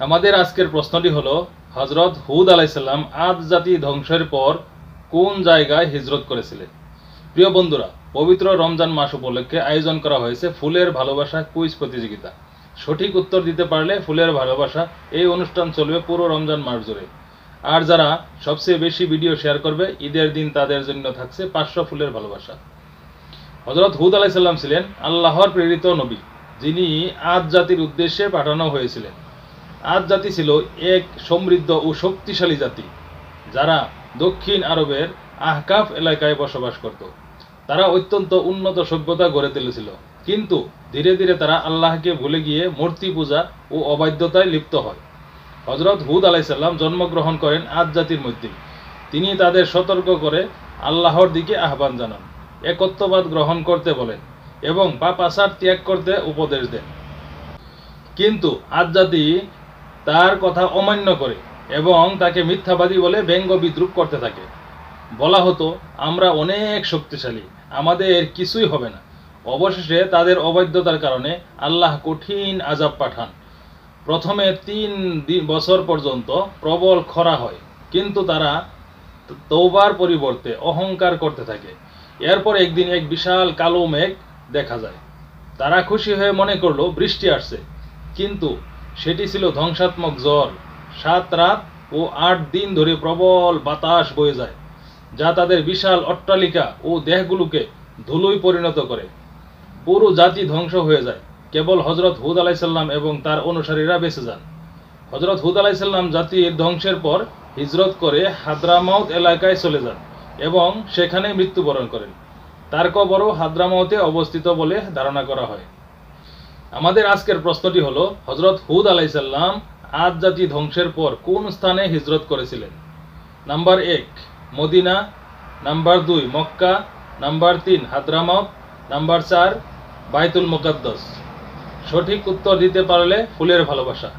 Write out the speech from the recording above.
আমাদের আজকের প্রশ্নটি হলো, হযরত হুদ আলাইহিস সালাম আদ জাতি ধ্বংসের পর কোন জায়গায় হিজরত করেছিলেন? প্রিয় বন্ধুরা, পবিত্র রমজান মাস উপলক্ষে আয়োজন করা হয়েছে ফুলের ভালোবাসা কুইজ প্রতিযোগিতা। সঠিক উত্তর দিতে পারলে ফুলের ভালোবাসা এই অনুষ্ঠান চলবে পুরো রমজান মাস জুড়ে। আর যারা সবচেয়ে বেশি ভিডিও শেয়ার করবে, ঈদের দিন তাদের জন্য থাকছে 500 ফুলের ভালোবাসা। হযরত হুদ আলাইহিস সালাম ছিলেন আল্লাহর প্রেরিত নবী, যিনি আদ জাতির উদ্দেশ্যে পাঠানো হয়েছিলেন। আদ জাতি ছিল এক সমৃদ্ধ ও শক্তিশালী জাতি, যারা দক্ষিণ আরবের আহকাফ এলাকায় বসবাস করত। তারা অত্যন্ত উন্নত সভ্যতা গড়ে তুলেছিল, কিন্তু ধীরে ধীরে তারা আল্লাহকে ভুলে গিয়ে মূর্তি পূজা ও অবাধ্যতায় লিপ্ত হয়। হযরত হুদ আলাইহিস সালাম জন্মগ্রহণ করেন আদ জাতির মধ্যেই। তিনি তাদের সতর্ক করে আল্লাহর দিকে আহ্বান জানান, একত্ববাদ গ্রহণ করতে বলেন এবং পাপ আচার ত্যাগ করতে উপদেশ দেন। কিন্তু আদ জাতি তার কথা অমান্য করে এবং তাকে মিথ্যাবাদী বলে ব্যঙ্গ বিদ্রুপ করতে থাকে। বলা হতো, আমরা অনেক শক্তিশালী, আমাদের কিছুই হবে না। অবশেষে তাদের অবাধ্যতার কারণে আল্লাহ কঠিন আযাব পাঠান। প্রথমে 3 বছর পর্যন্ত প্রবল খরা হয়, কিন্তু তারা তওবার পরিবর্তে অহংকার করতে থাকে। এরপর একদিন এক বিশাল কালো মেঘ দেখা যায়। তারা খুশি হয়ে মনে করলো বৃষ্টি আসছে, কিন্তু সেটি ছিল ধ্বংসাত্মক ঝড়। 7 রাত ও 8 দিন ধরে প্রবল বাতাস বয়ে যায়, যা তাদের বিশাল অট্টালিকা ও দেহগুলোকে ধুলোয় পরিণত করে। পুরো জাতি ধ্বংস হয়ে যায়, কেবল হযরত হুদ আলাইহিস সালাম এবং তার অনুসারীরা বেঁচে যান। হযরত হুদ আলাইহিস সালাম জাতির ধ্বংসের পর হিজরত করে হাদ্রামাউত এলাকায় চলে যান এবং সেখানে মৃত্যুবরণ করেন। তার কবরও হাদ্রামাউতে অবস্থিত বলে ধারণা করা হয়। আমাদের আজকের প্রশ্নটি হলো, হযরত হুদ আলাইহিস সালাম আদ জাতি ধ্বংসের পর কোন স্থানে হিজরত করেছিলেন? Number 1 Medina, number 2 Mecca, number 3 Hadramaut, number 4 Baitul মুকাদ্দাস। সঠিক উত্তর দিতে পারলে ফুলের ভালোবাসা।